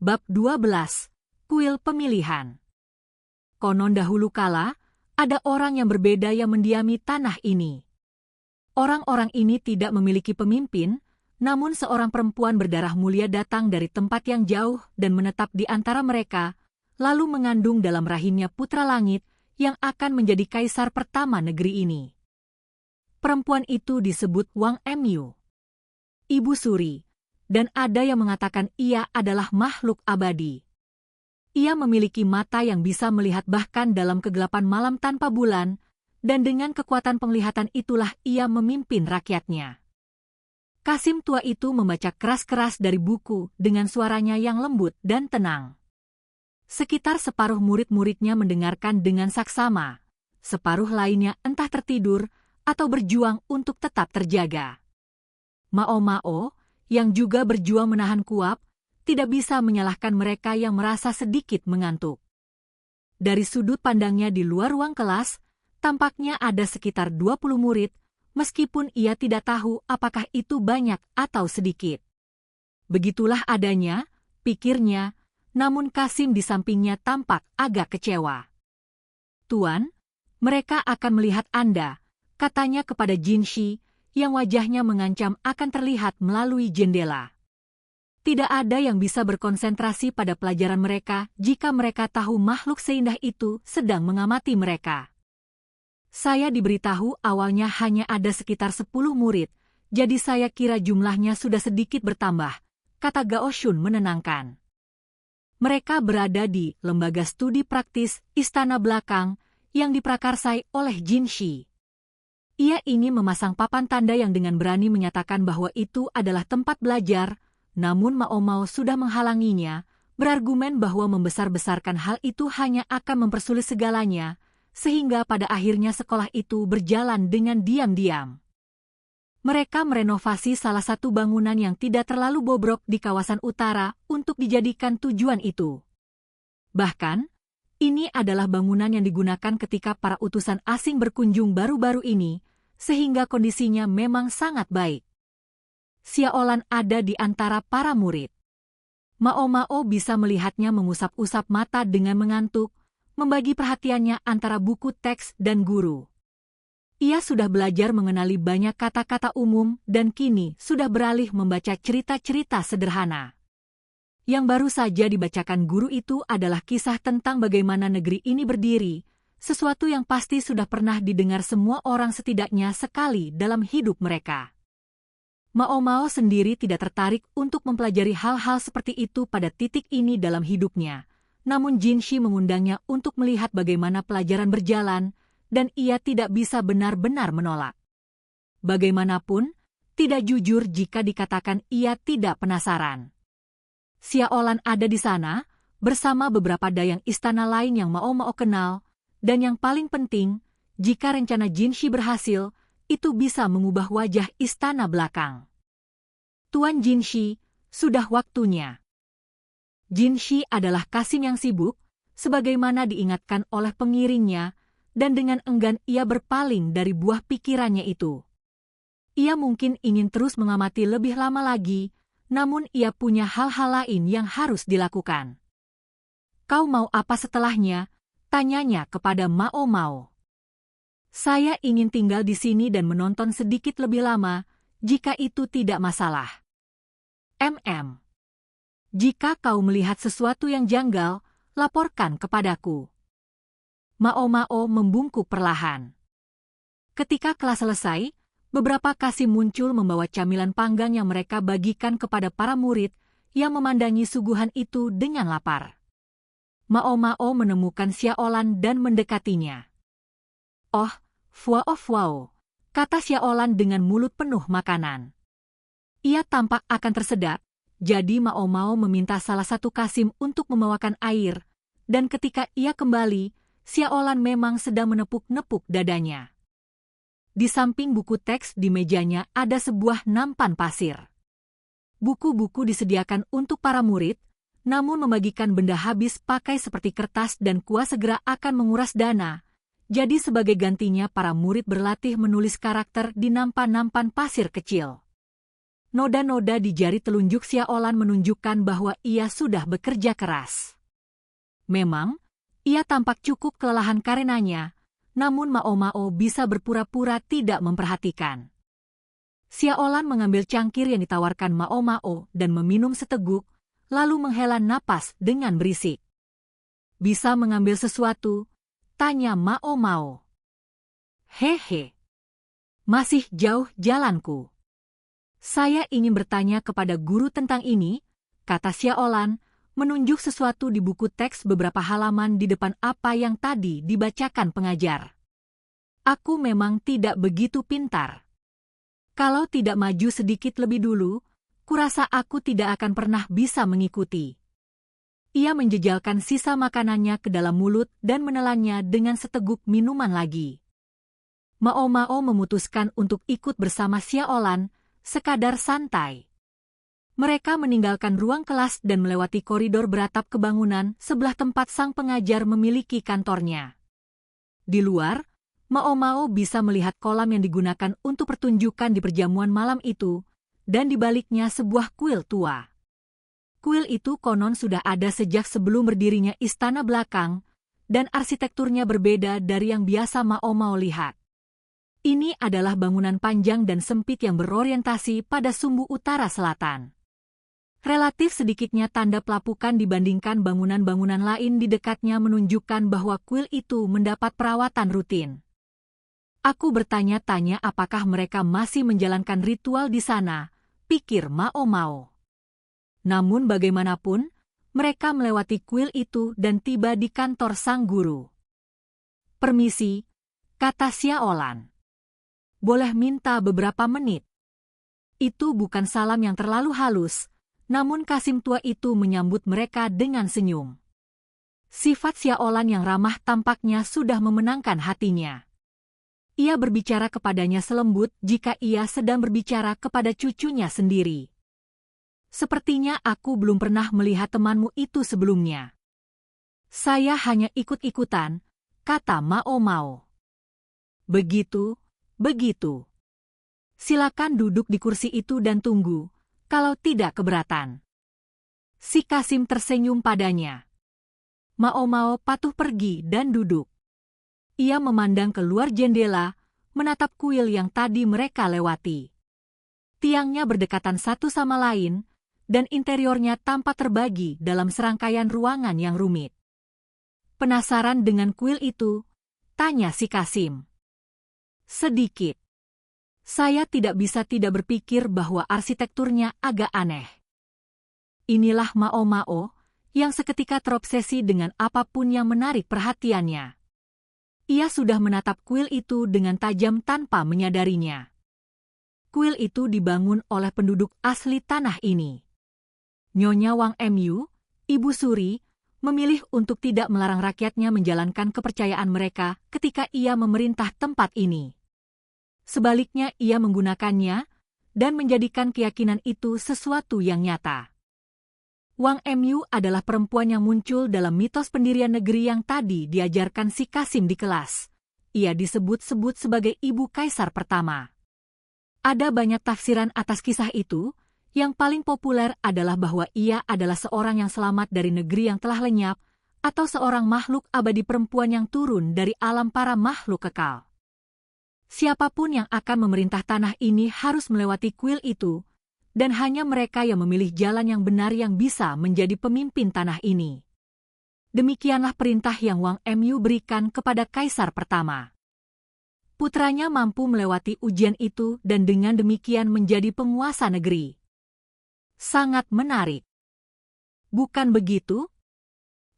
Bab 12. Kuil Pemilihan. Konon dahulu kala, ada orang yang berbeda yang mendiami tanah ini. Orang-orang ini tidak memiliki pemimpin, namun seorang perempuan berdarah mulia datang dari tempat yang jauh dan menetap di antara mereka, lalu mengandung dalam rahimnya putra langit yang akan menjadi kaisar pertama negeri ini. Perempuan itu disebut Wang Mu, Ibu Suri, dan ada yang mengatakan ia adalah makhluk abadi. Ia memiliki mata yang bisa melihat bahkan dalam kegelapan malam tanpa bulan, dan dengan kekuatan penglihatan itulah ia memimpin rakyatnya. Kasim tua itu membaca keras-keras dari buku dengan suaranya yang lembut dan tenang. Sekitar separuh murid-muridnya mendengarkan dengan saksama, separuh lainnya entah tertidur atau berjuang untuk tetap terjaga. Mao-Mao, yang juga berjuang menahan kuap, tidak bisa menyalahkan mereka yang merasa sedikit mengantuk. Dari sudut pandangnya di luar ruang kelas, tampaknya ada sekitar 20 murid, meskipun ia tidak tahu apakah itu banyak atau sedikit. Begitulah adanya, pikirnya, namun Kasim di sampingnya tampak agak kecewa. "Tuan, mereka akan melihat Anda," katanya kepada Jinshi, yang wajahnya mengancam akan terlihat melalui jendela. Tidak ada yang bisa berkonsentrasi pada pelajaran mereka jika mereka tahu makhluk seindah itu sedang mengamati mereka. "Saya diberitahu awalnya hanya ada sekitar 10 murid, jadi saya kira jumlahnya sudah sedikit bertambah," kata Gao Shun menenangkan. Mereka berada di lembaga studi praktis Istana Belakang yang diprakarsai oleh Jinshi. Ia ingin memasang papan tanda yang dengan berani menyatakan bahwa itu adalah tempat belajar, namun Mao-Mao sudah menghalanginya, berargumen bahwa membesar-besarkan hal itu hanya akan mempersulit segalanya, sehingga pada akhirnya sekolah itu berjalan dengan diam-diam. Mereka merenovasi salah satu bangunan yang tidak terlalu bobrok di kawasan utara untuk dijadikan tujuan itu. Bahkan, ini adalah bangunan yang digunakan ketika para utusan asing berkunjung baru-baru ini, sehingga kondisinya memang sangat baik. Xiaolan ada di antara para murid. Mao-Mao bisa melihatnya mengusap-usap mata dengan mengantuk, membagi perhatiannya antara buku teks dan guru. Ia sudah belajar mengenali banyak kata-kata umum dan kini sudah beralih membaca cerita-cerita sederhana. Yang baru saja dibacakan guru itu adalah kisah tentang bagaimana negeri ini berdiri, sesuatu yang pasti sudah pernah didengar semua orang setidaknya sekali dalam hidup mereka. Mao-Mao sendiri tidak tertarik untuk mempelajari hal-hal seperti itu pada titik ini dalam hidupnya, namun Jinshi mengundangnya untuk melihat bagaimana pelajaran berjalan, dan ia tidak bisa benar-benar menolak. Bagaimanapun, tidak jujur jika dikatakan ia tidak penasaran. Xiaolan ada di sana, bersama beberapa dayang istana lain yang Mao-Mao kenal, dan yang paling penting, jika rencana Jinshi berhasil, itu bisa mengubah wajah Istana Belakang. "Tuan Jinshi, sudah waktunya." Jinshi adalah Kasim yang sibuk, sebagaimana diingatkan oleh pengiringnya, dan dengan enggan ia berpaling dari buah pikirannya itu. Ia mungkin ingin terus mengamati lebih lama lagi, namun ia punya hal-hal lain yang harus dilakukan. "Kau mau apa setelahnya?" tanyanya kepada Mao-Mao. "Saya ingin tinggal di sini dan menonton sedikit lebih lama, jika itu tidak masalah." "Jika kau melihat sesuatu yang janggal, laporkan kepadaku." Mao-Mao membungkuk perlahan. Ketika kelas selesai, beberapa Kasim muncul membawa camilan panggang yang mereka bagikan kepada para murid yang memandangi suguhan itu dengan lapar. Mao-Mao menemukan Xiaolan dan mendekatinya. "Oh, fuao," kata Xiaolan dengan mulut penuh makanan. Ia tampak akan tersedak, jadi Mao-Mao meminta salah satu Kasim untuk membawakan air, dan ketika ia kembali, Xiaolan memang sedang menepuk-nepuk dadanya. Di samping buku teks di mejanya ada sebuah nampan pasir. Buku-buku disediakan untuk para murid, namun membagikan benda habis pakai seperti kertas dan kuas segera akan menguras dana, jadi sebagai gantinya para murid berlatih menulis karakter di nampan-nampan pasir kecil. Noda-noda di jari telunjuk Xiaolan menunjukkan bahwa ia sudah bekerja keras. Memang, ia tampak cukup kelelahan karenanya, namun Mao Mao bisa berpura-pura tidak memperhatikan. Xiaolan mengambil cangkir yang ditawarkan Mao Mao dan meminum seteguk, lalu menghela napas dengan berisik. Bisa mengambil sesuatu? Tanya Mao Mao. Hehe. Masih jauh jalanku. Saya ingin bertanya kepada guru tentang ini, kata Xiaolan, menunjuk sesuatu di buku teks beberapa halaman di depan apa yang tadi dibacakan pengajar. Aku memang tidak begitu pintar. Kalau tidak maju sedikit lebih dulu, kurasa aku tidak akan pernah bisa mengikuti. Ia menjejalkan sisa makanannya ke dalam mulut dan menelannya dengan seteguk minuman lagi. Mao Mao memutuskan untuk ikut bersama Xiaolan, sekadar santai. Mereka meninggalkan ruang kelas dan melewati koridor beratap ke bangunan sebelah tempat sang pengajar memiliki kantornya. Di luar, Mao Mao bisa melihat kolam yang digunakan untuk pertunjukan di perjamuan malam itu, dan di baliknya sebuah kuil tua. Kuil itu konon sudah ada sejak sebelum berdirinya istana belakang, dan arsitekturnya berbeda dari yang biasa Mao Mao lihat. Ini adalah bangunan panjang dan sempit yang berorientasi pada sumbu utara-selatan. Relatif sedikitnya tanda pelapukan dibandingkan bangunan-bangunan lain di dekatnya menunjukkan bahwa kuil itu mendapat perawatan rutin. Aku bertanya-tanya apakah mereka masih menjalankan ritual di sana, pikir Mao Mao. Namun bagaimanapun, mereka melewati kuil itu dan tiba di kantor sang guru. Permisi, kata Xiaolan. Boleh minta beberapa menit. Itu bukan salam yang terlalu halus, namun Kasim tua itu menyambut mereka dengan senyum. Sifat Xiaolan yang ramah tampaknya sudah memenangkan hatinya. Ia berbicara kepadanya selembut jika ia sedang berbicara kepada cucunya sendiri. Sepertinya aku belum pernah melihat temanmu itu sebelumnya. Saya hanya ikut-ikutan, kata Mao Mao. Begitu. Silakan duduk di kursi itu dan tunggu, kalau tidak keberatan. Si Kasim tersenyum padanya. Mao Mao patuh pergi dan duduk. Ia memandang keluar jendela, menatap kuil yang tadi mereka lewati. Tiangnya berdekatan satu sama lain, dan interiornya tampak terbagi dalam serangkaian ruangan yang rumit. Penasaran dengan kuil itu? Tanya si Kasim. Sedikit. Saya tidak bisa tidak berpikir bahwa arsitekturnya agak aneh. Inilah Mao Mao, yang seketika terobsesi dengan apapun yang menarik perhatiannya. Ia sudah menatap kuil itu dengan tajam tanpa menyadarinya. Kuil itu dibangun oleh penduduk asli tanah ini. Nyonya Wang Mu, Ibu Suri, memilih untuk tidak melarang rakyatnya menjalankan kepercayaan mereka ketika ia memerintah tempat ini. Sebaliknya ia menggunakannya dan menjadikan keyakinan itu sesuatu yang nyata. Wang Mu adalah perempuan yang muncul dalam mitos pendirian negeri yang tadi diajarkan si Kasim di kelas. Ia disebut-sebut sebagai ibu kaisar pertama. Ada banyak tafsiran atas kisah itu, yang paling populer adalah bahwa ia adalah seorang yang selamat dari negeri yang telah lenyap, atau seorang makhluk abadi perempuan yang turun dari alam para makhluk kekal. Siapapun yang akan memerintah tanah ini harus melewati kuil itu, dan hanya mereka yang memilih jalan yang benar yang bisa menjadi pemimpin tanah ini. Demikianlah perintah yang Wang Mu berikan kepada kaisar pertama. Putranya mampu melewati ujian itu dan dengan demikian menjadi penguasa negeri. Sangat menarik. Bukan begitu?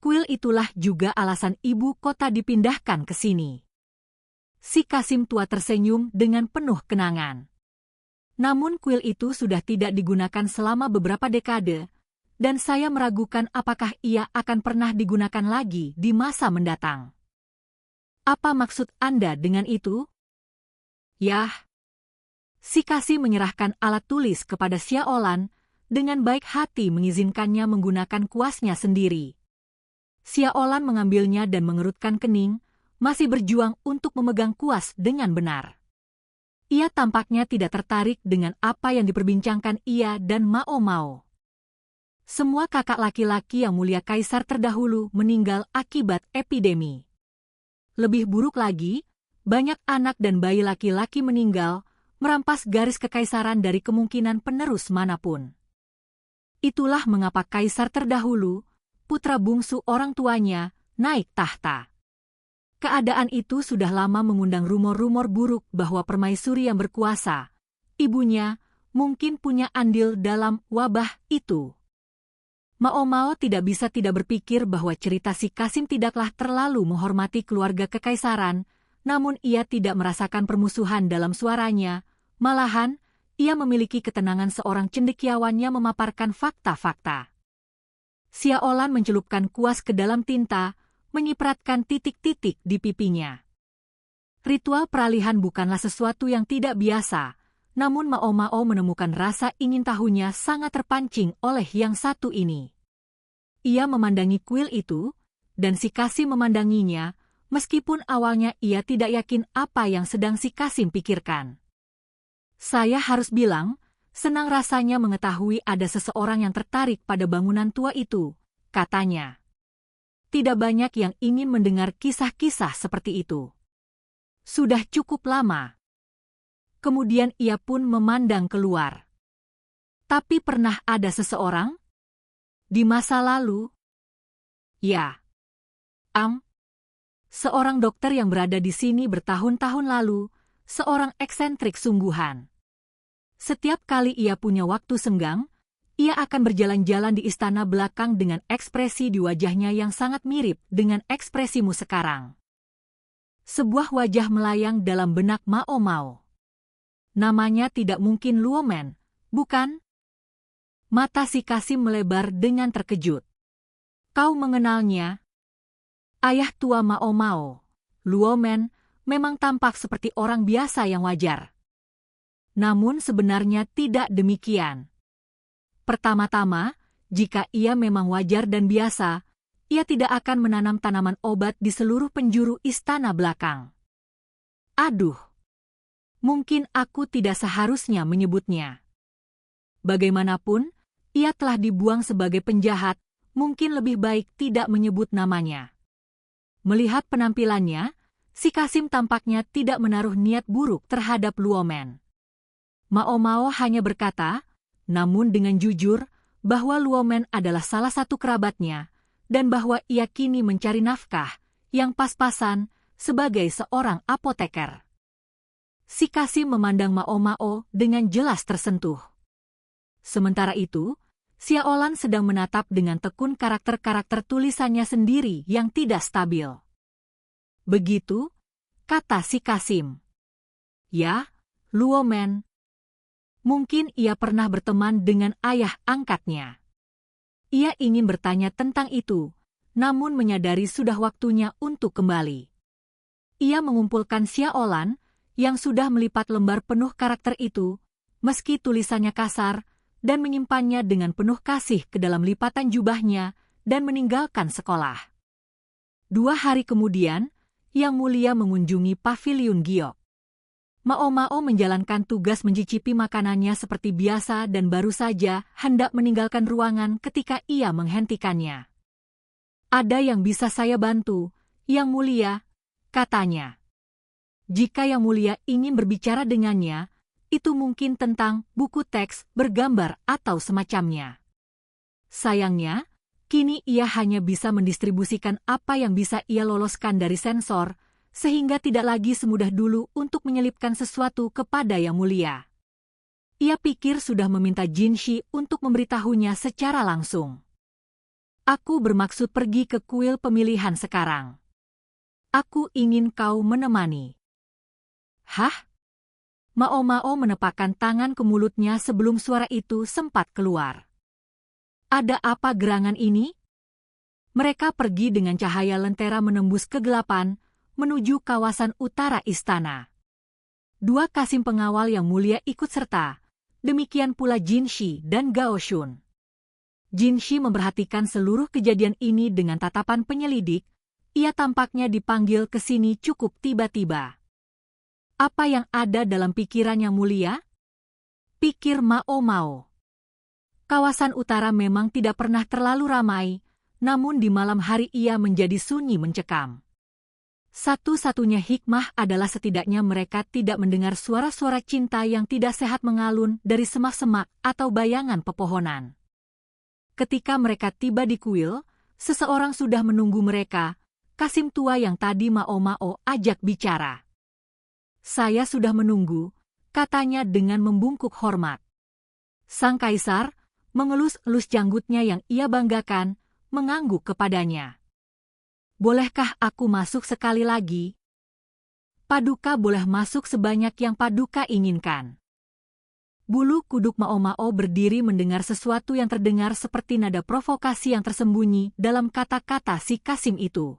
Kuil itulah juga alasan ibu kota dipindahkan ke sini. Si Kasim tua tersenyum dengan penuh kenangan. Namun kuil itu sudah tidak digunakan selama beberapa dekade, dan saya meragukan apakah ia akan pernah digunakan lagi di masa mendatang. Apa maksud Anda dengan itu? Yah. Si Kasim menyerahkan alat tulis kepada Xiaolan, dengan baik hati mengizinkannya menggunakan kuasnya sendiri. Xiaolan mengambilnya dan mengerutkan kening, masih berjuang untuk memegang kuas dengan benar. Ia tampaknya tidak tertarik dengan apa yang diperbincangkan ia dan Mao Mao. Semua kakak laki-laki yang mulia kaisar terdahulu meninggal akibat epidemi. Lebih buruk lagi, banyak anak dan bayi laki-laki meninggal, merampas garis kekaisaran dari kemungkinan penerus manapun. Itulah mengapa kaisar terdahulu, putra bungsu orang tuanya, naik tahta. Keadaan itu sudah lama mengundang rumor-rumor buruk bahwa permaisuri yang berkuasa, ibunya, mungkin punya andil dalam wabah itu. Mao Mao tidak bisa tidak berpikir bahwa cerita si Kasim tidaklah terlalu menghormati keluarga kekaisaran, namun ia tidak merasakan permusuhan dalam suaranya, malahan, ia memiliki ketenangan seorang cendekiawan yang memaparkan fakta-fakta. Xiaolan mencelupkan kuas ke dalam tinta, menyipratkan titik-titik di pipinya. Ritual peralihan bukanlah sesuatu yang tidak biasa, namun Mao Mao menemukan rasa ingin tahunya sangat terpancing oleh yang satu ini. Ia memandangi kuil itu, dan si Kasim memandanginya, meskipun awalnya ia tidak yakin apa yang sedang si Kasim pikirkan. Saya harus bilang, senang rasanya mengetahui ada seseorang yang tertarik pada bangunan tua itu, katanya. Tidak banyak yang ingin mendengar kisah-kisah seperti itu. Sudah cukup lama. Kemudian ia pun memandang keluar. Tapi pernah ada seseorang? Di masa lalu? Ya. Seorang dokter yang berada di sini bertahun-tahun lalu, seorang eksentrik sungguhan. Setiap kali ia punya waktu senggang, ia akan berjalan-jalan di istana belakang dengan ekspresi di wajahnya yang sangat mirip dengan ekspresimu sekarang. Sebuah wajah melayang dalam benak Mao Mao. Namanya tidak mungkin Luomen, bukan? Mata si Kasim melebar dengan terkejut. Kau mengenalnya? Ayah tua Mao Mao, Luomen, memang tampak seperti orang biasa yang wajar. Namun sebenarnya tidak demikian. Pertama-tama, jika ia memang wajar dan biasa, ia tidak akan menanam tanaman obat di seluruh penjuru istana belakang. Aduh, mungkin aku tidak seharusnya menyebutnya. Bagaimanapun, ia telah dibuang sebagai penjahat, mungkin lebih baik tidak menyebut namanya. Melihat penampilannya, si Kasim tampaknya tidak menaruh niat buruk terhadap Luomen. Mao Mao hanya berkata, namun dengan jujur, bahwa Luomen adalah salah satu kerabatnya, dan bahwa ia kini mencari nafkah, yang pas-pasan, sebagai seorang apoteker. Si Kasim memandang Mao Mao dengan jelas tersentuh. Sementara itu, Xiaolan sedang menatap dengan tekun karakter-karakter tulisannya sendiri yang tidak stabil. Begitu, kata si Kasim. Ya, Luomen. Mungkin ia pernah berteman dengan ayah angkatnya. Ia ingin bertanya tentang itu, namun menyadari sudah waktunya untuk kembali. Ia mengumpulkan Xiaolan, yang sudah melipat lembar penuh karakter itu, meski tulisannya kasar, dan menyimpannya dengan penuh kasih ke dalam lipatan jubahnya, dan meninggalkan sekolah. 2 hari kemudian, Yang Mulia mengunjungi paviliun giok. Mao Mao menjalankan tugas mencicipi makanannya seperti biasa dan baru saja hendak meninggalkan ruangan ketika ia menghentikannya. Ada yang bisa saya bantu, Yang Mulia, katanya. Jika Yang Mulia ingin berbicara dengannya, itu mungkin tentang buku teks bergambar atau semacamnya. Sayangnya, kini ia hanya bisa mendistribusikan apa yang bisa ia loloskan dari sensor, sehingga tidak lagi semudah dulu untuk menyelipkan sesuatu kepada Yang Mulia. Ia pikir sudah meminta Jinshi untuk memberitahunya secara langsung. Aku bermaksud pergi ke kuil pemilihan sekarang. Aku ingin kau menemani. Hah? Mao Mao menepakkan tangan ke mulutnya sebelum suara itu sempat keluar. Ada apa gerangan ini? Mereka pergi dengan cahaya lentera menembus kegelapan, menuju kawasan utara istana. 2 Kasim pengawal Yang Mulia ikut serta, demikian pula Jinshi dan Gao Shun. Jinshi memperhatikan seluruh kejadian ini dengan tatapan penyelidik, ia tampaknya dipanggil ke sini cukup tiba-tiba. Apa yang ada dalam pikiran yang mulia? Pikir Mao Mao. Kawasan utara memang tidak pernah terlalu ramai, namun di malam hari ia menjadi sunyi mencekam. Satu-satunya hikmah adalah setidaknya mereka tidak mendengar suara-suara cinta yang tidak sehat mengalun dari semak-semak atau bayangan pepohonan. Ketika mereka tiba di kuil, seseorang sudah menunggu mereka. Kasim tua yang tadi Mao Mao ajak bicara. "Saya sudah menunggu," katanya dengan membungkuk hormat. Sang kaisar, mengelus-elus janggutnya yang ia banggakan, mengangguk kepadanya. "Bolehkah aku masuk sekali lagi?" "Paduka boleh masuk sebanyak yang Paduka inginkan." Bulu kuduk Mao Mao berdiri mendengar sesuatu yang terdengar seperti nada provokasi yang tersembunyi dalam kata-kata si Kasim itu.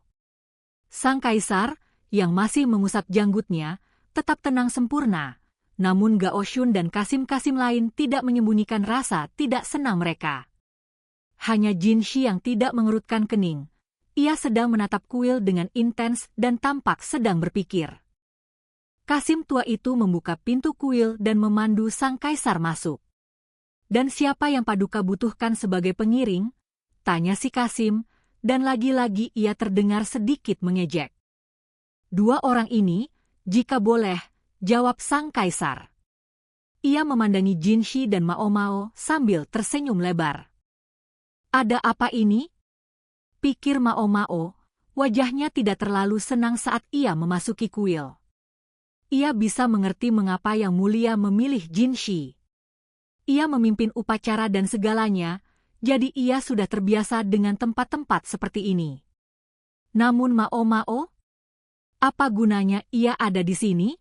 Sang kaisar, yang masih mengusap janggutnya, tetap tenang sempurna, namun Gao Shun dan Kasim-Kasim lain tidak menyembunyikan rasa tidak senang mereka. Hanya Jin Shi yang tidak mengerutkan kening. Ia sedang menatap kuil dengan intens dan tampak sedang berpikir. Kasim tua itu membuka pintu kuil dan memandu sang kaisar masuk. "Dan siapa yang Paduka butuhkan sebagai pengiring?" tanya si Kasim, dan lagi-lagi ia terdengar sedikit mengejek. "Dua orang ini, jika boleh," jawab sang kaisar. Ia memandangi Jin Shi dan Mao Mao sambil tersenyum lebar. "Ada apa ini?" pikir Mao Mao, wajahnya tidak terlalu senang saat ia memasuki kuil. Ia bisa mengerti mengapa Yang Mulia memilih Jin Shi. Ia memimpin upacara dan segalanya, jadi ia sudah terbiasa dengan tempat-tempat seperti ini. Namun Mao Mao? Apa gunanya ia ada di sini?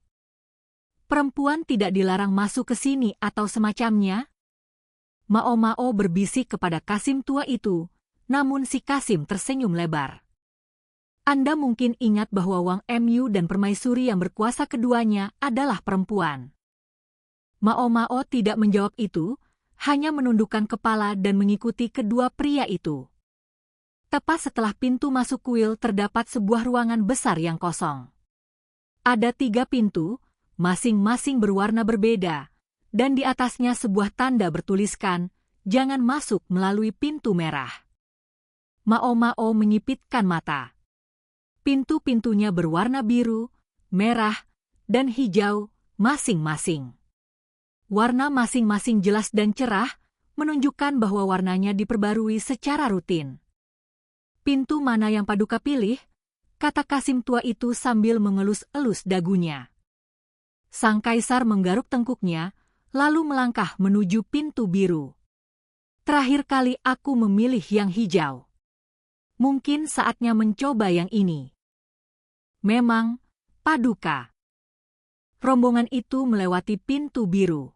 Perempuan tidak dilarang masuk ke sini atau semacamnya? Mao Mao berbisik kepada Kasim tua itu, namun si Kasim tersenyum lebar. "Anda mungkin ingat bahwa Wang Mu dan permaisuri yang berkuasa keduanya adalah perempuan." Mao Mao tidak menjawab itu, hanya menundukkan kepala dan mengikuti kedua pria itu. Tepat setelah pintu masuk kuil terdapat sebuah ruangan besar yang kosong. Ada 3 pintu, masing-masing berwarna berbeda, dan di atasnya sebuah tanda bertuliskan, "Jangan masuk melalui pintu merah." Mao Mao menyipitkan mata. Pintu-pintunya berwarna biru, merah, dan hijau masing-masing. Warna masing-masing jelas dan cerah, menunjukkan bahwa warnanya diperbarui secara rutin. "Pintu mana yang Paduka pilih?" kata Kasim tua itu sambil mengelus-elus dagunya. Sang kaisar menggaruk tengkuknya, lalu melangkah menuju pintu biru. "Terakhir kali aku memilih yang hijau. Mungkin saatnya mencoba yang ini." "Memang, Paduka." Rombongan itu melewati pintu biru.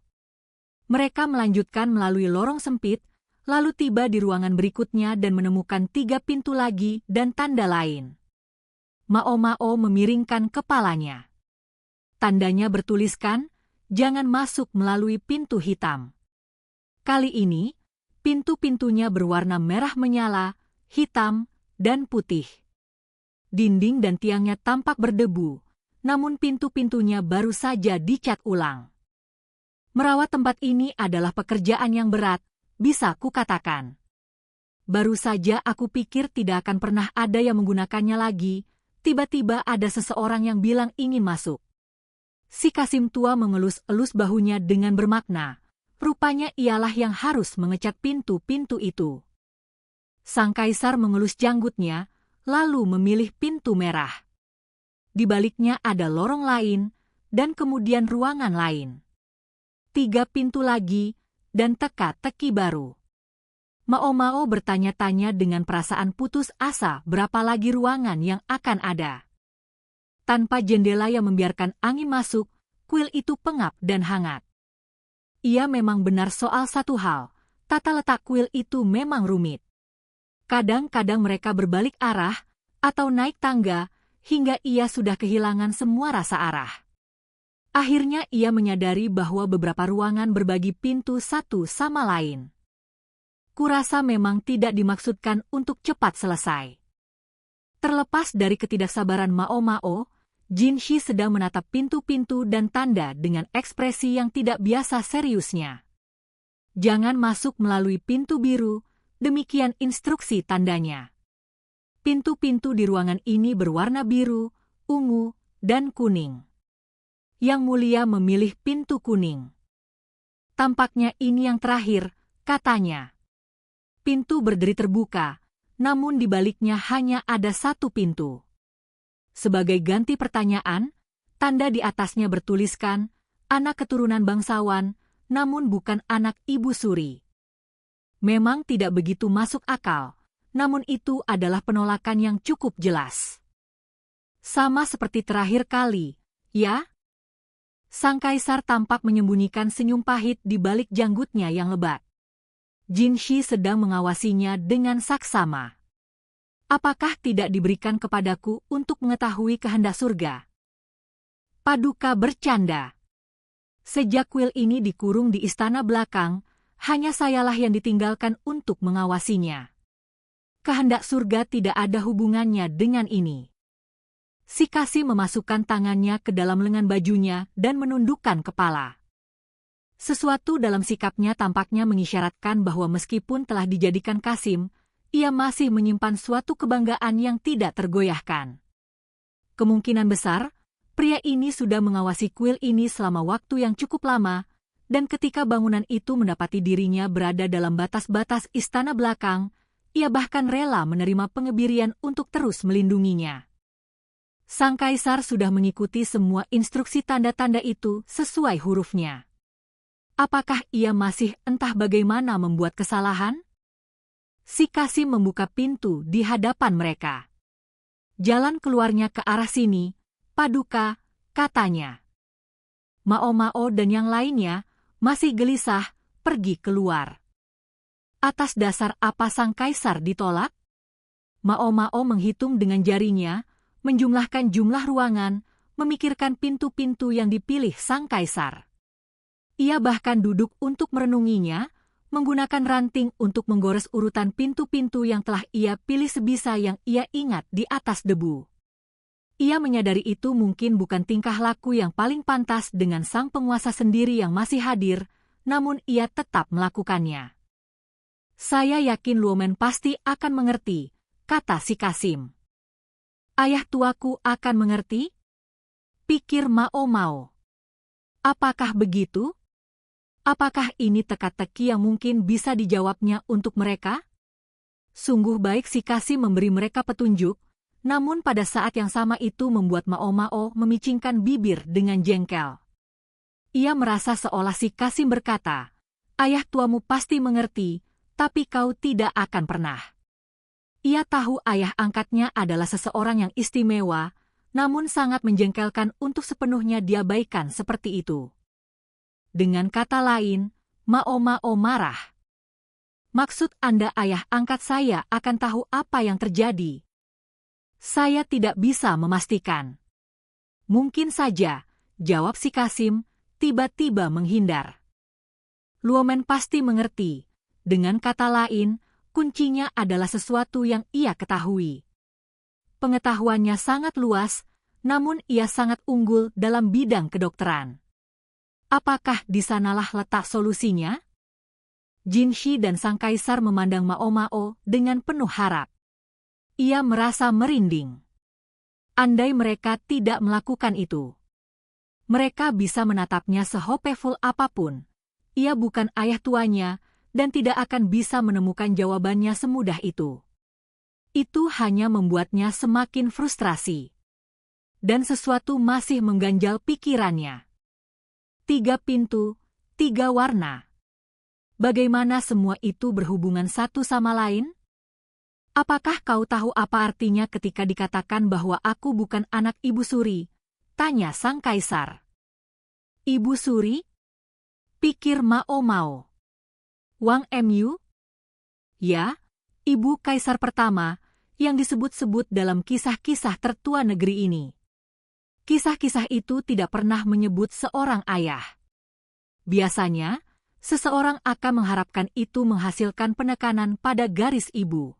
Mereka melanjutkan melalui lorong sempit, lalu tiba di ruangan berikutnya dan menemukan 3 pintu lagi dan tanda lain. Mao Mao memiringkan kepalanya. Tandanya bertuliskan, "Jangan masuk melalui pintu hitam." Kali ini, pintu-pintunya berwarna merah menyala, hitam, dan putih. Dinding dan tiangnya tampak berdebu, namun pintu-pintunya baru saja dicat ulang. Merawat tempat ini adalah pekerjaan yang berat, bisa kukatakan. Baru saja aku pikir tidak akan pernah ada yang menggunakannya lagi, tiba-tiba ada seseorang yang bilang ingin masuk. Si Kasim tua mengelus-elus bahunya dengan bermakna, rupanya ialah yang harus mengecat pintu-pintu itu. Sang kaisar mengelus janggutnya, lalu memilih pintu merah. Di baliknya ada lorong lain, dan kemudian ruangan lain. 3 pintu lagi, dan teka-teki baru. Mao Mao bertanya-tanya dengan perasaan putus asa berapa lagi ruangan yang akan ada. Tanpa jendela yang membiarkan angin masuk, kuil itu pengap dan hangat. Ia memang benar soal satu hal, tata letak kuil itu memang rumit. Kadang-kadang mereka berbalik arah, atau naik tangga, hingga ia sudah kehilangan semua rasa arah. Akhirnya ia menyadari bahwa beberapa ruangan berbagi pintu satu sama lain. Kurasa memang tidak dimaksudkan untuk cepat selesai. Terlepas dari ketidaksabaran Mao Mao, Jin Shi sedang menatap pintu-pintu dan tanda dengan ekspresi yang tidak biasa seriusnya. Jangan masuk melalui pintu biru, demikian instruksi tandanya. Pintu-pintu di ruangan ini berwarna biru, ungu, dan kuning. Yang mulia memilih pintu kuning. Tampaknya ini yang terakhir, katanya. Pintu berdiri terbuka, namun di baliknya hanya ada satu pintu. Sebagai ganti pertanyaan, tanda di atasnya bertuliskan, anak keturunan bangsawan, namun bukan anak Ibu Suri. Memang tidak begitu masuk akal, namun itu adalah penolakan yang cukup jelas. Sama seperti terakhir kali, ya? Sang kaisar tampak menyembunyikan senyum pahit di balik janggutnya yang lebat. Jin Shi sedang mengawasinya dengan saksama. Apakah tidak diberikan kepadaku untuk mengetahui kehendak surga? Paduka bercanda. Sejak kuil ini dikurung di istana belakang, hanya sayalah yang ditinggalkan untuk mengawasinya. Kehendak surga tidak ada hubungannya dengan ini. Si Kasim memasukkan tangannya ke dalam lengan bajunya dan menundukkan kepala. Sesuatu dalam sikapnya tampaknya mengisyaratkan bahwa meskipun telah dijadikan Kasim, ia masih menyimpan suatu kebanggaan yang tidak tergoyahkan. Kemungkinan besar, pria ini sudah mengawasi kuil ini selama waktu yang cukup lama, dan ketika bangunan itu mendapati dirinya berada dalam batas-batas istana belakang, ia bahkan rela menerima pengebirian untuk terus melindunginya. Sang kaisar sudah mengikuti semua instruksi tanda-tanda itu sesuai hurufnya. Apakah ia masih entah bagaimana membuat kesalahan? Si Kasim membuka pintu di hadapan mereka. Jalan keluarnya ke arah sini, Paduka, katanya. Mao-Mao dan yang lainnya masih gelisah pergi keluar. Atas dasar apa sang kaisar ditolak? Mao-Mao menghitung dengan jarinya, menjumlahkan jumlah ruangan, memikirkan pintu-pintu yang dipilih sang kaisar. Ia bahkan duduk untuk merenunginya, menggunakan ranting untuk menggores urutan pintu-pintu yang telah ia pilih sebisa yang ia ingat di atas debu. Ia menyadari itu mungkin bukan tingkah laku yang paling pantas dengan sang penguasa sendiri yang masih hadir, namun ia tetap melakukannya. Saya yakin Luomen pasti akan mengerti, kata si Kasim. Ayah tuaku akan mengerti? Pikir Mao-Mao. Apakah begitu? Apakah ini teka-teki yang mungkin bisa dijawabnya untuk mereka? Sungguh baik si Kasim memberi mereka petunjuk, namun pada saat yang sama itu membuat Mao-Mao memicingkan bibir dengan jengkel. Ia merasa seolah si Kasim berkata, ayah tuamu pasti mengerti, tapi kau tidak akan pernah. Ia tahu ayah angkatnya adalah seseorang yang istimewa, namun sangat menjengkelkan untuk sepenuhnya diabaikan seperti itu. Dengan kata lain, Mao-Mao marah. Maksud Anda ayah angkat saya akan tahu apa yang terjadi? Saya tidak bisa memastikan. Mungkin saja, jawab si Kasim, tiba-tiba menghindar. Luomen pasti mengerti. Dengan kata lain, kuncinya adalah sesuatu yang ia ketahui. Pengetahuannya sangat luas, namun ia sangat unggul dalam bidang kedokteran. Apakah di sanalah letak solusinya? Jin Shi dan sang kaisar memandang Mao-Mao dengan penuh harap. Ia merasa merinding. Andai mereka tidak melakukan itu, mereka bisa menatapnya sehopeful apapun. Ia bukan ayah tuanya dan tidak akan bisa menemukan jawabannya semudah itu. Itu hanya membuatnya semakin frustrasi. Dan sesuatu masih mengganjal pikirannya. 3 pintu, 3 warna. Bagaimana semua itu berhubungan satu sama lain? Apakah kau tahu apa artinya ketika dikatakan bahwa aku bukan anak Ibu Suri? Tanya sang kaisar. Ibu Suri? Pikir Mao-Mao. Wang Mu? Ya, ibu kaisar pertama yang disebut-sebut dalam kisah-kisah tertua negeri ini. Kisah-kisah itu tidak pernah menyebut seorang ayah. Biasanya, seseorang akan mengharapkan itu menghasilkan penekanan pada garis ibu.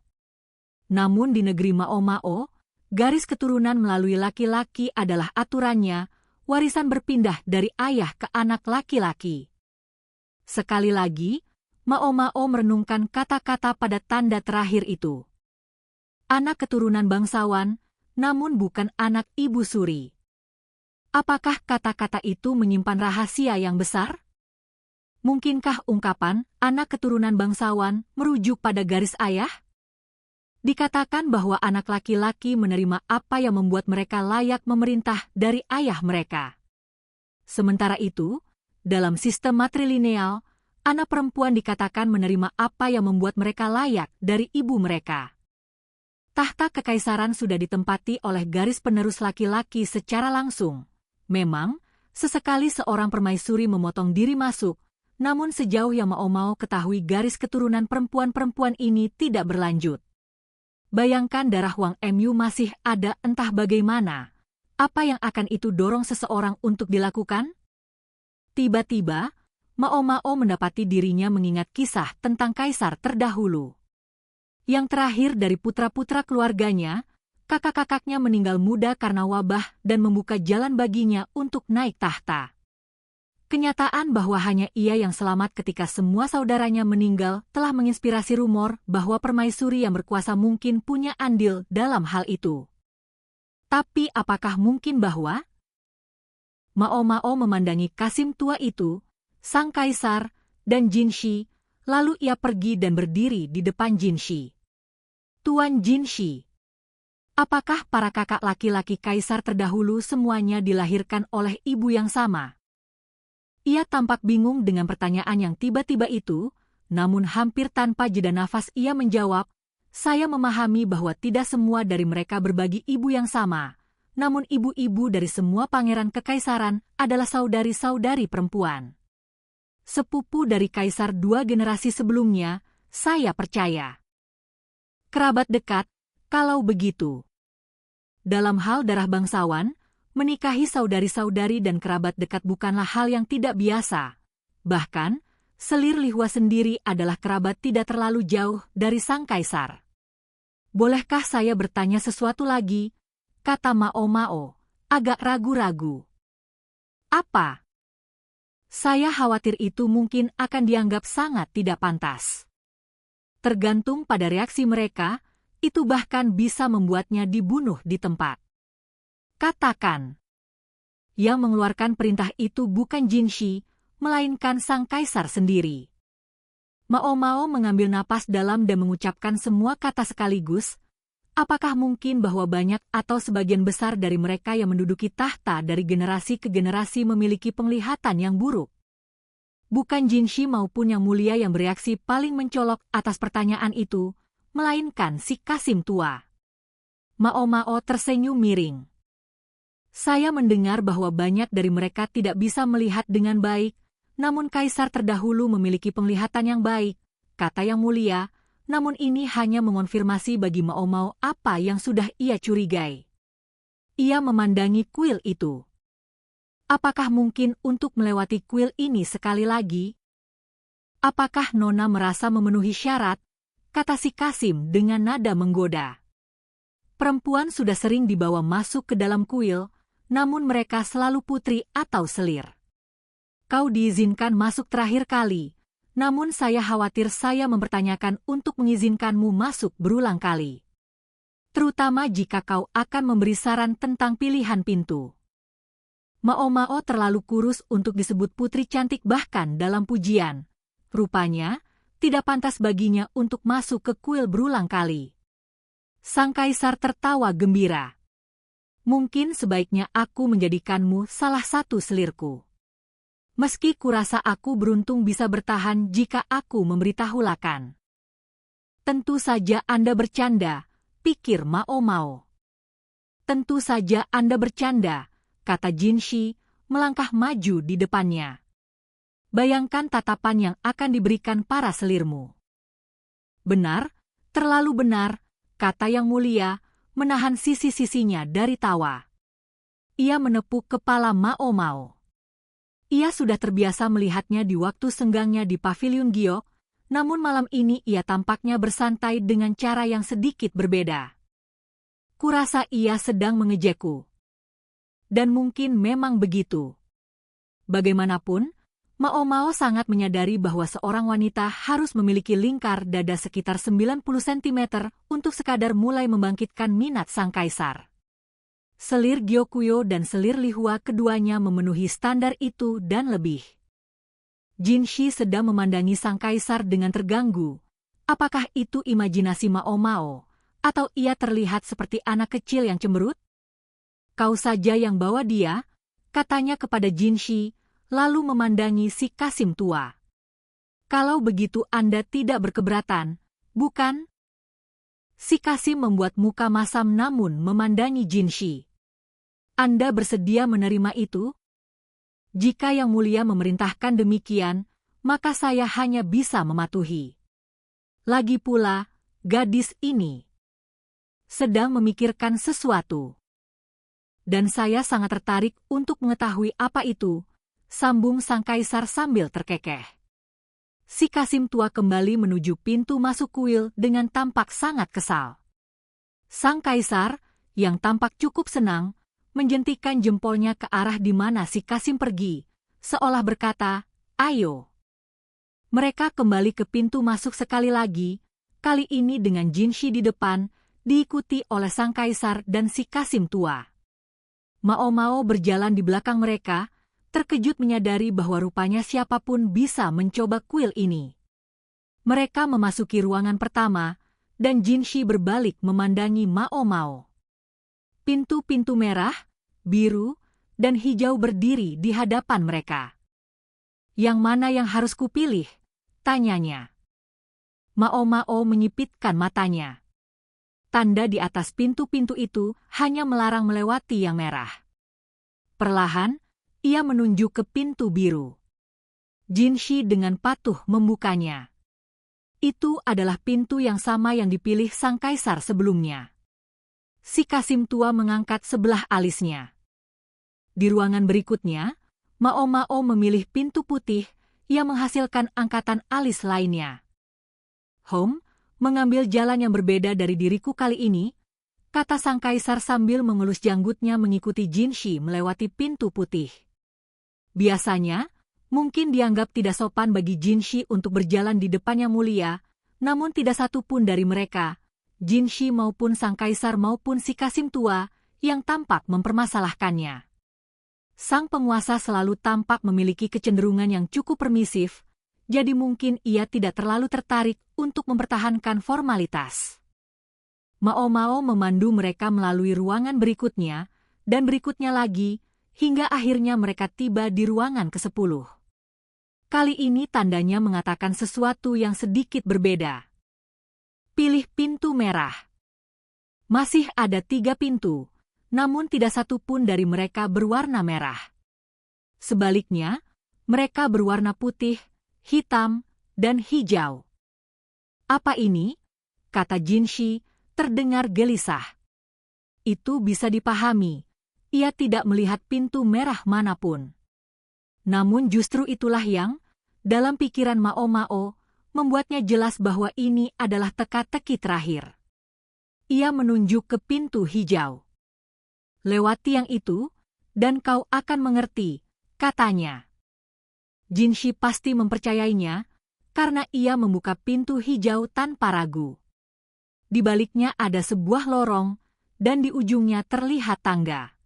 Namun di negeri Mao-Mao, garis keturunan melalui laki-laki adalah aturannya, warisan berpindah dari ayah ke anak laki-laki. Sekali lagi, Mao Mao merenungkan kata-kata pada tanda terakhir itu. Anak keturunan bangsawan, namun bukan anak ibu suri. Apakah kata-kata itu menyimpan rahasia yang besar? Mungkinkah ungkapan anak keturunan bangsawan merujuk pada garis ayah? Dikatakan bahwa anak laki-laki menerima apa yang membuat mereka layak memerintah dari ayah mereka. Sementara itu, dalam sistem matrilineal, anak perempuan dikatakan menerima apa yang membuat mereka layak dari ibu mereka. Tahta kekaisaran sudah ditempati oleh garis penerus laki-laki secara langsung. Memang, sesekali seorang permaisuri memotong diri masuk, namun sejauh yang Mao Mao ketahui garis keturunan perempuan-perempuan ini tidak berlanjut. Bayangkan darah Wang Mu masih ada entah bagaimana. Apa yang akan itu dorong seseorang untuk dilakukan? Tiba-tiba, Mao Mao mendapati dirinya mengingat kisah tentang kaisar terdahulu. Yang terakhir dari putra-putra keluarganya, kakak-kakaknya meninggal muda karena wabah dan membuka jalan baginya untuk naik tahta. Kenyataan bahwa hanya ia yang selamat ketika semua saudaranya meninggal telah menginspirasi rumor bahwa permaisuri yang berkuasa mungkin punya andil dalam hal itu. Tapi apakah mungkin bahwa Mao Mao memandangi Kasim tua itu, sang kaisar, dan Jinshi, lalu ia pergi dan berdiri di depan Jinshi. Tuan Jinshi, apakah para kakak laki-laki kaisar terdahulu semuanya dilahirkan oleh ibu yang sama? Ia tampak bingung dengan pertanyaan yang tiba-tiba itu, namun hampir tanpa jeda nafas ia menjawab, "Saya memahami bahwa tidak semua dari mereka berbagi ibu yang sama, namun ibu-ibu dari semua pangeran kekaisaran adalah saudari-saudari perempuan. Sepupu dari kaisar 2 generasi sebelumnya, saya percaya. Kerabat dekat, kalau begitu. Dalam hal darah bangsawan, menikahi saudari-saudari dan kerabat dekat bukanlah hal yang tidak biasa. Bahkan, selir Lihua sendiri adalah kerabat tidak terlalu jauh dari sang kaisar. Bolehkah saya bertanya sesuatu lagi?" kata Mao Mao, agak ragu-ragu. "Apa?" "Saya khawatir itu mungkin akan dianggap sangat tidak pantas. Tergantung pada reaksi mereka, itu bahkan bisa membuatnya dibunuh di tempat. Katakan." Yang mengeluarkan perintah itu bukan Jinshi, melainkan sang kaisar sendiri. Mao Mao mengambil napas dalam dan mengucapkan semua kata sekaligus. Apakah mungkin bahwa banyak atau sebagian besar dari mereka yang menduduki tahta dari generasi ke generasi memiliki penglihatan yang buruk? Bukan Jinshi maupun Yang Mulia yang bereaksi paling mencolok atas pertanyaan itu, melainkan si Kasim tua. Mao Mao tersenyum miring. "Saya mendengar bahwa banyak dari mereka tidak bisa melihat dengan baik, namun kaisar terdahulu memiliki penglihatan yang baik," kata Yang Mulia, namun ini hanya mengonfirmasi bagi Mao Mao apa yang sudah ia curigai. Ia memandangi kuil itu. Apakah mungkin untuk melewati kuil ini sekali lagi? "Apakah Nona merasa memenuhi syarat?" kata si Kasim dengan nada menggoda. Perempuan sudah sering dibawa masuk ke dalam kuil, namun mereka selalu putri atau selir. "Kau diizinkan masuk terakhir kali, namun saya khawatir saya mempertanyakan untuk mengizinkanmu masuk berulang kali. Terutama jika kau akan memberi saran tentang pilihan pintu." Mao Mao terlalu kurus untuk disebut putri cantik bahkan dalam pujian. Rupanya, tidak pantas baginya untuk masuk ke kuil berulang kali. Sang kaisar tertawa gembira. "Mungkin sebaiknya aku menjadikanmu salah satu selirku. Meski kurasa aku beruntung bisa bertahan jika aku memberitahu Lakan." "Tentu saja Anda bercanda," pikir Mao Mao. "Tentu saja Anda bercanda," kata Jinshi, melangkah maju di depannya. "Bayangkan tatapan yang akan diberikan para selirmu." "Benar, terlalu benar," kata Yang Mulia, menahan sisi-sisinya dari tawa. Ia menepuk kepala Mao Mao. Ia sudah terbiasa melihatnya di waktu senggangnya di paviliun giok, namun malam ini ia tampaknya bersantai dengan cara yang sedikit berbeda. Kurasa ia sedang mengejekku. Dan mungkin memang begitu. Bagaimanapun, Mao Mao sangat menyadari bahwa seorang wanita harus memiliki lingkar dada sekitar 90 cm untuk sekadar mulai membangkitkan minat sang kaisar. Selir Gyokuyo dan selir Lihua keduanya memenuhi standar itu dan lebih. Jinshi sedang memandangi sang kaisar dengan terganggu. Apakah itu imajinasi Mao Mao, atau ia terlihat seperti anak kecil yang cemberut? Kau saja yang bawa dia, katanya kepada Jinshi, lalu memandangi si Kasim tua. Kalau begitu Anda tidak berkeberatan, bukan? Si Kasim membuat muka masam namun memandangi Jinshi. Anda bersedia menerima itu? Jika Yang Mulia memerintahkan demikian, maka saya hanya bisa mematuhi. Lagi pula, gadis ini sedang memikirkan sesuatu. Dan saya sangat tertarik untuk mengetahui apa itu, sambung sang kaisar sambil terkekeh. Si Kasim tua kembali menuju pintu masuk kuil dengan tampak sangat kesal. Sang kaisar, yang tampak cukup senang, menjentikan jempolnya ke arah di mana si Kasim pergi, seolah berkata, "Ayo." Mereka kembali ke pintu masuk sekali lagi, kali ini dengan Jinshi di depan, diikuti oleh sang kaisar dan si Kasim tua. Mao Mao berjalan di belakang mereka, terkejut menyadari bahwa rupanya siapapun bisa mencoba kuil ini. Mereka memasuki ruangan pertama, dan Jinshi berbalik memandangi Mao Mao. Pintu-pintu merah, biru, dan hijau berdiri di hadapan mereka. Yang mana yang harus kupilih? Tanyanya. Mao Mao menyipitkan matanya. Tanda di atas pintu-pintu itu hanya melarang melewati yang merah. Perlahan, ia menunjuk ke pintu biru. Jinshi dengan patuh membukanya. Itu adalah pintu yang sama yang dipilih sang kaisar sebelumnya. Si Kasim tua mengangkat sebelah alisnya. Di ruangan berikutnya, Mao Mao memilih pintu putih yang menghasilkan angkatan alis lainnya. Mengambil jalan yang berbeda dari diriku kali ini, kata sang kaisar sambil mengelus janggutnya mengikuti Jinshi melewati pintu putih. Biasanya, mungkin dianggap tidak sopan bagi Jinshi untuk berjalan di depan Yang Mulia, namun tidak satu pun dari mereka, Jinshi maupun sang kaisar maupun si Kasim tua, yang tampak mempermasalahkannya. Sang penguasa selalu tampak memiliki kecenderungan yang cukup permisif, jadi mungkin ia tidak terlalu tertarik untuk mempertahankan formalitas. Mao Mao memandu mereka melalui ruangan berikutnya, dan berikutnya lagi, hingga akhirnya mereka tiba di ruangan ke-10. Kali ini tandanya mengatakan sesuatu yang sedikit berbeda. Pilih pintu merah. Masih ada 3 pintu, namun tidak satu pun dari mereka berwarna merah. Sebaliknya, mereka berwarna putih, hitam, dan hijau. Apa ini? Kata Jinshi, terdengar gelisah. Itu bisa dipahami. Ia tidak melihat pintu merah manapun. Namun justru itulah yang, dalam pikiran Mao Mao, membuatnya jelas bahwa ini adalah teka-teki terakhir. Ia menunjuk ke pintu hijau. Lewati yang itu, dan kau akan mengerti, katanya. Jinshi pasti mempercayainya, karena ia membuka pintu hijau tanpa ragu. Di baliknya ada sebuah lorong, dan di ujungnya terlihat tangga.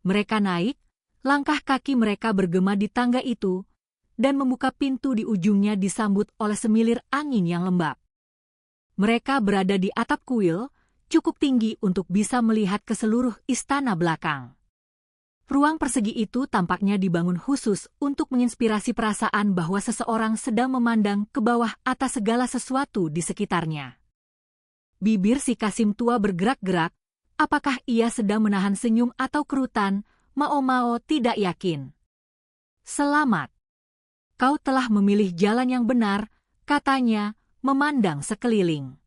Mereka naik, langkah kaki mereka bergema di tangga itu, dan membuka pintu di ujungnya disambut oleh semilir angin yang lembab. Mereka berada di atap kuil, cukup tinggi untuk bisa melihat ke seluruh istana belakang. Ruang persegi itu tampaknya dibangun khusus untuk menginspirasi perasaan bahwa seseorang sedang memandang ke bawah atas segala sesuatu di sekitarnya. Bibir si Kasim tua bergerak-gerak, apakah ia sedang menahan senyum atau kerutan, Mao Mao tidak yakin. Selamat. Kau telah memilih jalan yang benar, katanya, memandang sekeliling.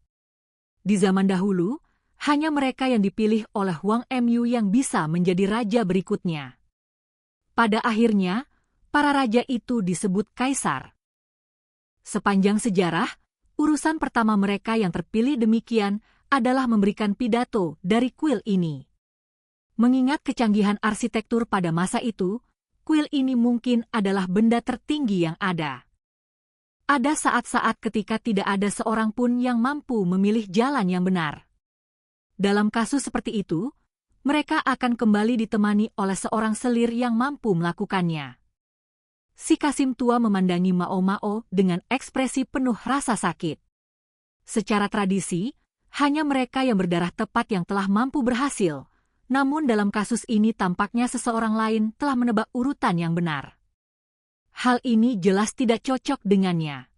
Di zaman dahulu, hanya mereka yang dipilih oleh Wang Mu yang bisa menjadi raja berikutnya. Pada akhirnya, para raja itu disebut kaisar. Sepanjang sejarah, urusan pertama mereka yang terpilih demikian adalah memberikan pidato dari kuil ini. Mengingat kecanggihan arsitektur pada masa itu, kuil ini mungkin adalah benda tertinggi yang ada. Ada saat-saat ketika tidak ada seorang pun yang mampu memilih jalan yang benar. Dalam kasus seperti itu, mereka akan kembali ditemani oleh seorang selir yang mampu melakukannya. Si Kasim tua memandangi Mao Mao dengan ekspresi penuh rasa sakit. Secara tradisi, hanya mereka yang berdarah tepat yang telah mampu berhasil, namun dalam kasus ini tampaknya seseorang lain telah menebak urutan yang benar. Hal ini jelas tidak cocok dengannya.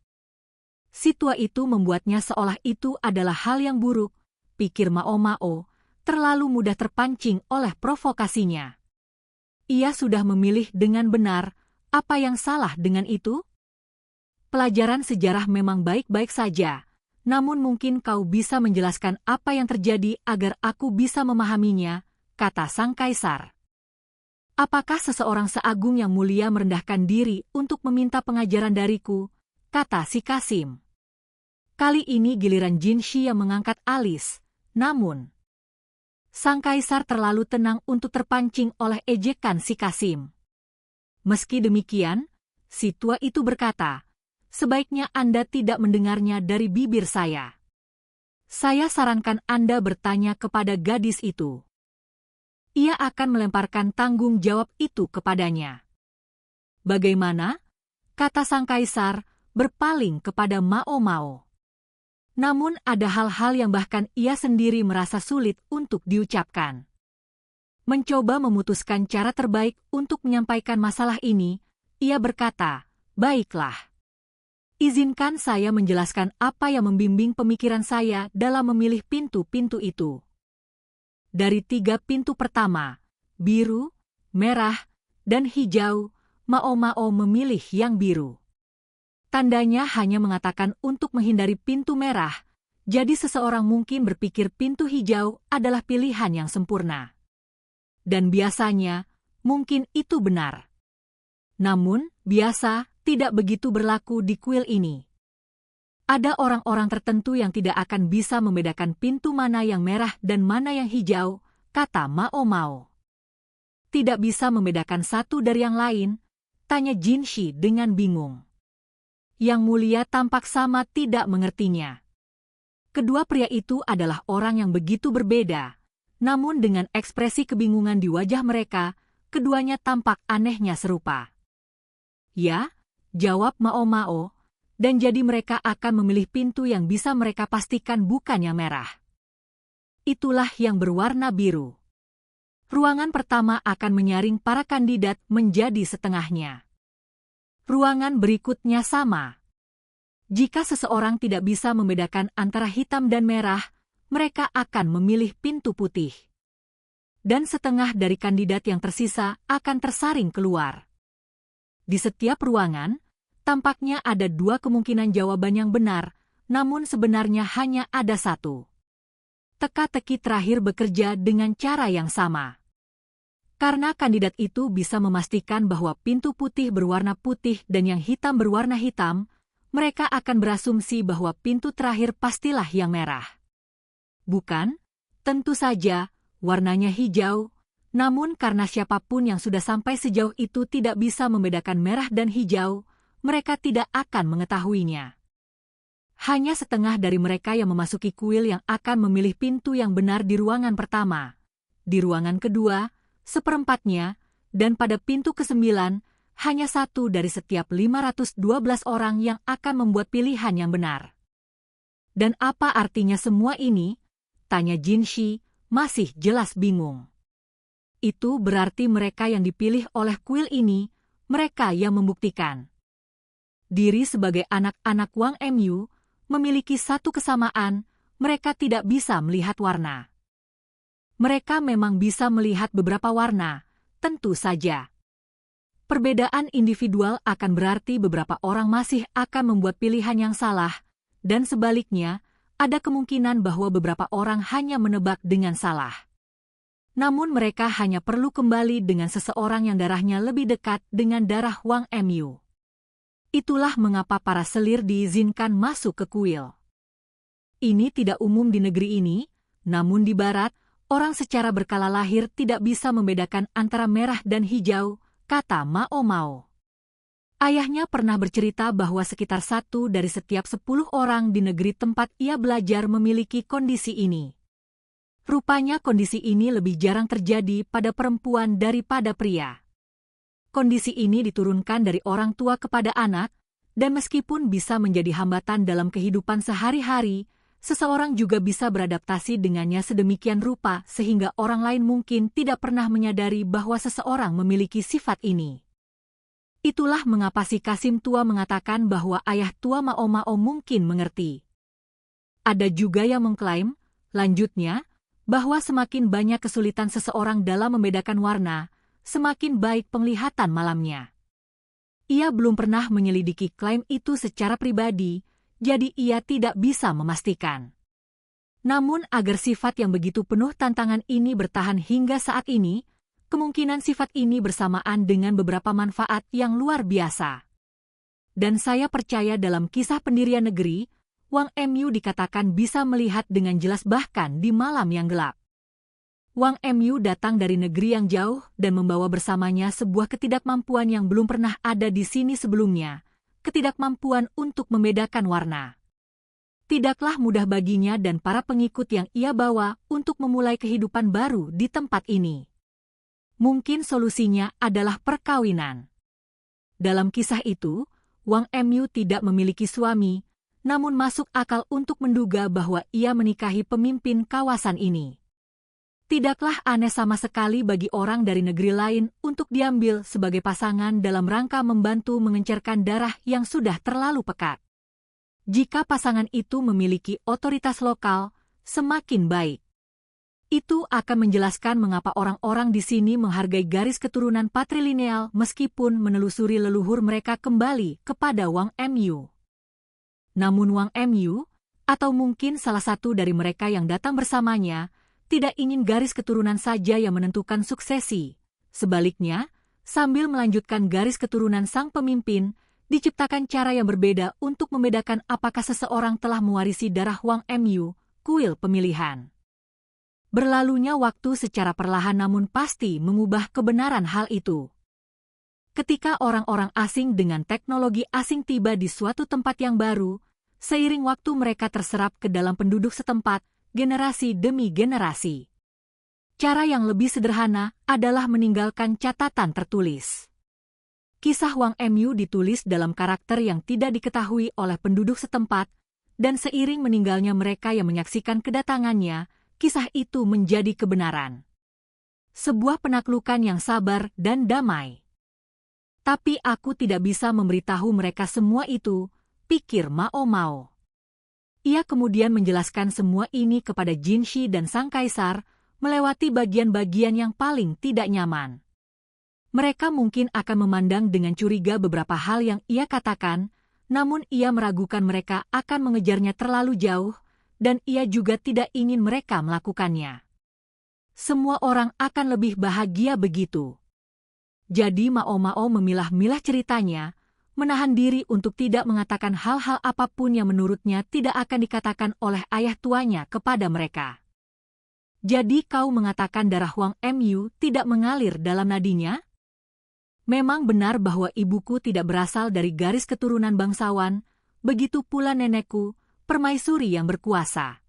Si tua itu membuatnya seolah itu adalah hal yang buruk, pikir Mao Mao, terlalu mudah terpancing oleh provokasinya. Ia sudah memilih dengan benar. Apa yang salah dengan itu? Pelajaran sejarah memang baik-baik saja, namun mungkin kau bisa menjelaskan apa yang terjadi agar aku bisa memahaminya, kata sang kaisar. Apakah seseorang seagung yang mulia merendahkan diri untuk meminta pengajaran dariku, kata si Kasim. Kali ini giliran Jin Shi yang mengangkat alis, namun sang kaisar terlalu tenang untuk terpancing oleh ejekan si Kasim. Meski demikian, si tua itu berkata, sebaiknya Anda tidak mendengarnya dari bibir saya. Saya sarankan Anda bertanya kepada gadis itu. Ia akan melemparkan tanggung jawab itu kepadanya. Bagaimana? Kata sang kaisar, berpaling kepada Mao Mao. Namun ada hal-hal yang bahkan ia sendiri merasa sulit untuk diucapkan. Mencoba memutuskan cara terbaik untuk menyampaikan masalah ini, ia berkata, baiklah. Izinkan saya menjelaskan apa yang membimbing pemikiran saya dalam memilih pintu-pintu itu. Dari 3 pintu pertama, biru, merah, dan hijau, Mao Mao memilih yang biru. Tandanya hanya mengatakan untuk menghindari pintu merah, jadi seseorang mungkin berpikir pintu hijau adalah pilihan yang sempurna. Dan biasanya, mungkin itu benar. Namun, biasa tidak begitu berlaku di kuil ini. Ada orang-orang tertentu yang tidak akan bisa membedakan pintu mana yang merah dan mana yang hijau, kata Mao Mao. Tidak bisa membedakan satu dari yang lain, tanya Jin Shi dengan bingung. Yang mulia tampak sama tidak mengertinya. Kedua pria itu adalah orang yang begitu berbeda. Namun dengan ekspresi kebingungan di wajah mereka, keduanya tampak anehnya serupa. Ya, jawab Mao Mao, dan jadi mereka akan memilih pintu yang bisa mereka pastikan bukan yang merah. Itulah yang berwarna biru. Ruangan pertama akan menyaring para kandidat menjadi setengahnya. Ruangan berikutnya sama. Jika seseorang tidak bisa membedakan antara hitam dan merah, mereka akan memilih pintu putih. Dan setengah dari kandidat yang tersisa akan tersaring keluar. Di setiap ruangan, tampaknya ada 2 kemungkinan jawaban yang benar, namun sebenarnya hanya ada 1. Teka-teki terakhir bekerja dengan cara yang sama. Karena kandidat itu bisa memastikan bahwa pintu putih berwarna putih dan yang hitam berwarna hitam, mereka akan berasumsi bahwa pintu terakhir pastilah yang merah. Bukan, tentu saja, warnanya hijau, namun karena siapapun yang sudah sampai sejauh itu tidak bisa membedakan merah dan hijau, mereka tidak akan mengetahuinya. Hanya setengah dari mereka yang memasuki kuil yang akan memilih pintu yang benar di ruangan pertama. Di ruangan kedua, 1/4-nya, dan pada pintu ke-9, hanya 1 dari setiap 512 orang yang akan membuat pilihan yang benar. Dan apa artinya semua ini? Tanya Jin Shi, masih jelas bingung. Itu berarti mereka yang dipilih oleh kuil ini, mereka yang membuktikan diri sebagai anak-anak Wang Mu, memiliki satu kesamaan, mereka tidak bisa melihat warna. Mereka memang bisa melihat beberapa warna, tentu saja. Perbedaan individual akan berarti beberapa orang masih akan membuat pilihan yang salah, dan sebaliknya, ada kemungkinan bahwa beberapa orang hanya menebak dengan salah. Namun mereka hanya perlu kembali dengan seseorang yang darahnya lebih dekat dengan darah Wang Mu. Itulah mengapa para selir diizinkan masuk ke kuil. Ini tidak umum di negeri ini, namun di barat, orang secara berkala lahir tidak bisa membedakan antara merah dan hijau, kata Mao Mao. Ayahnya pernah bercerita bahwa sekitar 1 dari setiap 10 orang di negeri tempat ia belajar memiliki kondisi ini. Rupanya kondisi ini lebih jarang terjadi pada perempuan daripada pria. Kondisi ini diturunkan dari orang tua kepada anak, dan meskipun bisa menjadi hambatan dalam kehidupan sehari-hari, seseorang juga bisa beradaptasi dengannya sedemikian rupa sehingga orang lain mungkin tidak pernah menyadari bahwa seseorang memiliki sifat ini. Itulah mengapa si Kasim tua mengatakan bahwa ayah tua Mao Mao mungkin mengerti. Ada juga yang mengklaim, lanjutnya, bahwa semakin banyak kesulitan seseorang dalam membedakan warna, semakin baik penglihatan malamnya. Ia belum pernah menyelidiki klaim itu secara pribadi, jadi ia tidak bisa memastikan. Namun agar sifat yang begitu penuh tantangan ini bertahan hingga saat ini, kemungkinan sifat ini bersamaan dengan beberapa manfaat yang luar biasa. Dan saya percaya dalam kisah pendirian negeri, Wang Mu dikatakan bisa melihat dengan jelas bahkan di malam yang gelap. Wang Mu datang dari negeri yang jauh dan membawa bersamanya sebuah ketidakmampuan yang belum pernah ada di sini sebelumnya, ketidakmampuan untuk membedakan warna. Tidaklah mudah baginya dan para pengikut yang ia bawa untuk memulai kehidupan baru di tempat ini. Mungkin solusinya adalah perkawinan. Dalam kisah itu, Wang Mu tidak memiliki suami, namun masuk akal untuk menduga bahwa ia menikahi pemimpin kawasan ini. Tidaklah aneh sama sekali bagi orang dari negeri lain untuk diambil sebagai pasangan dalam rangka membantu mengencerkan darah yang sudah terlalu pekat. Jika pasangan itu memiliki otoritas lokal, semakin baik. Itu akan menjelaskan mengapa orang-orang di sini menghargai garis keturunan patrilineal meskipun menelusuri leluhur mereka kembali kepada Wang Mu. Namun Wang Mu, atau mungkin salah satu dari mereka yang datang bersamanya, tidak ingin garis keturunan saja yang menentukan suksesi. Sebaliknya, sambil melanjutkan garis keturunan sang pemimpin, diciptakan cara yang berbeda untuk membedakan apakah seseorang telah mewarisi darah Wang Mu, kuil pemilihan. Berlalunya waktu secara perlahan namun pasti mengubah kebenaran hal itu. Ketika orang-orang asing dengan teknologi asing tiba di suatu tempat yang baru, seiring waktu mereka terserap ke dalam penduduk setempat, generasi demi generasi. Cara yang lebih sederhana adalah meninggalkan catatan tertulis. Kisah Wang Mu ditulis dalam karakter yang tidak diketahui oleh penduduk setempat, dan seiring meninggalnya mereka yang menyaksikan kedatangannya, kisah itu menjadi kebenaran. Sebuah penaklukan yang sabar dan damai. Tapi aku tidak bisa memberitahu mereka semua itu, pikir Mao Mao. Ia kemudian menjelaskan semua ini kepada Jin Shi dan sang kaisar, melewati bagian-bagian yang paling tidak nyaman. Mereka mungkin akan memandang dengan curiga beberapa hal yang ia katakan, namun ia meragukan mereka akan mengejarnya terlalu jauh, dan ia juga tidak ingin mereka melakukannya. Semua orang akan lebih bahagia begitu. Jadi Mao Mao memilah-milah ceritanya, menahan diri untuk tidak mengatakan hal-hal apapun yang menurutnya tidak akan dikatakan oleh ayah tuanya kepada mereka. Jadi kau mengatakan darah Wang Mu tidak mengalir dalam nadinya? Memang benar bahwa ibuku tidak berasal dari garis keturunan bangsawan, begitu pula nenekku, permaisuri yang berkuasa.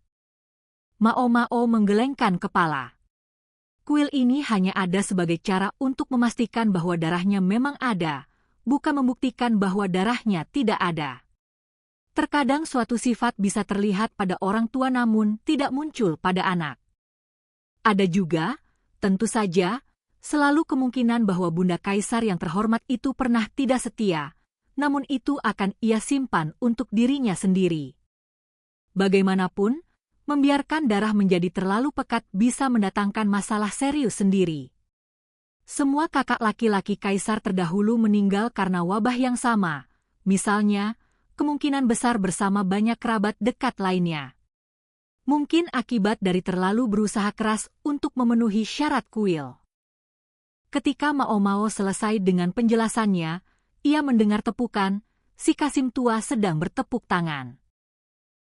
Mao Mao menggelengkan kepala. Kuil ini hanya ada sebagai cara untuk memastikan bahwa darahnya memang ada, bukan membuktikan bahwa darahnya tidak ada. Terkadang suatu sifat bisa terlihat pada orang tua namun tidak muncul pada anak. Ada juga, tentu saja, selalu kemungkinan bahwa Bunda Kaisar yang terhormat itu pernah tidak setia, namun itu akan ia simpan untuk dirinya sendiri. Bagaimanapun, membiarkan darah menjadi terlalu pekat bisa mendatangkan masalah serius sendiri. Semua kakak laki-laki kaisar terdahulu meninggal karena wabah yang sama, misalnya, kemungkinan besar bersama banyak kerabat dekat lainnya. Mungkin akibat dari terlalu berusaha keras untuk memenuhi syarat kuil. Ketika Mao Mao selesai dengan penjelasannya, ia mendengar tepukan, si Kasim tua sedang bertepuk tangan.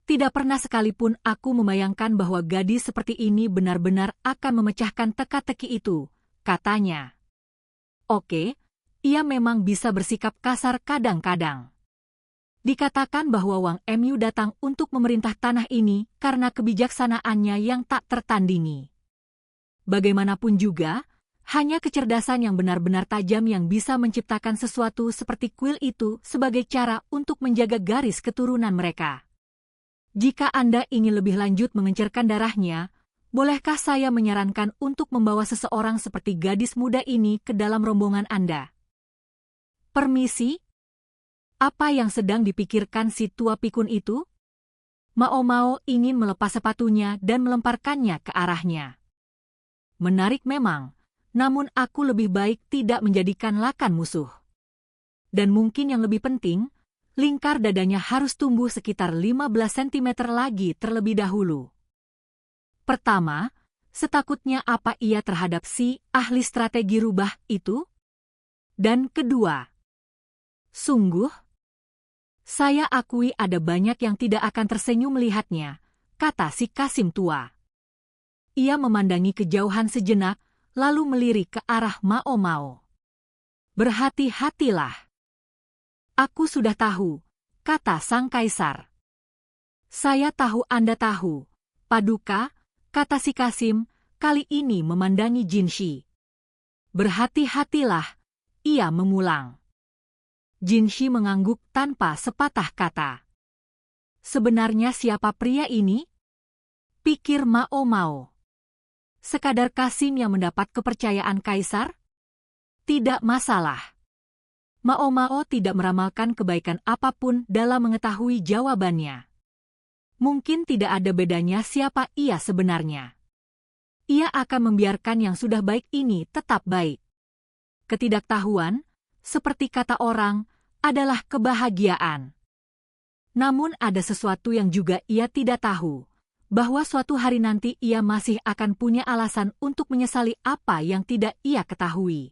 Tidak pernah sekalipun aku membayangkan bahwa gadis seperti ini benar-benar akan memecahkan teka-teki itu, katanya. Oke, ia memang bisa bersikap kasar kadang-kadang. Dikatakan bahwa Wang Mu datang untuk memerintah tanah ini karena kebijaksanaannya yang tak tertandingi. Bagaimanapun juga, hanya kecerdasan yang benar-benar tajam yang bisa menciptakan sesuatu seperti kuil itu sebagai cara untuk menjaga garis keturunan mereka. Jika Anda ingin lebih lanjut mengencerkan darahnya, bolehkah saya menyarankan untuk membawa seseorang seperti gadis muda ini ke dalam rombongan Anda? Permisi? Apa yang sedang dipikirkan si tua pikun itu? Mao ingin melepas sepatunya dan melemparkannya ke arahnya. Menarik memang, namun aku lebih baik tidak menjadikan Lakan musuh. Dan mungkin yang lebih penting, lingkar dadanya harus tumbuh sekitar 15 cm lagi terlebih dahulu. Pertama, setakutnya apa ia terhadap si ahli strategi rubah itu? Dan kedua, sungguh? Saya akui ada banyak yang tidak akan tersenyum melihatnya, kata si Kasim tua. Ia memandangi kejauhan sejenak, lalu melirik ke arah Mao. Berhati-hatilah. Aku sudah tahu, kata sang kaisar. Saya tahu Anda tahu, Paduka, kata si Kasim, kali ini memandangi Jinshi. Berhati-hatilah, ia mengulang. Jinshi mengangguk tanpa sepatah kata. Sebenarnya siapa pria ini? Pikir Mao. Sekadar Kasim yang mendapat kepercayaan kaisar? Tidak masalah. Mao tidak meramalkan kebaikan apapun dalam mengetahui jawabannya. Mungkin tidak ada bedanya siapa ia sebenarnya. Ia akan membiarkan yang sudah baik ini tetap baik. Ketidaktahuan, seperti kata orang, adalah kebahagiaan. Namun ada sesuatu yang juga ia tidak tahu, bahwa suatu hari nanti ia masih akan punya alasan untuk menyesali apa yang tidak ia ketahui.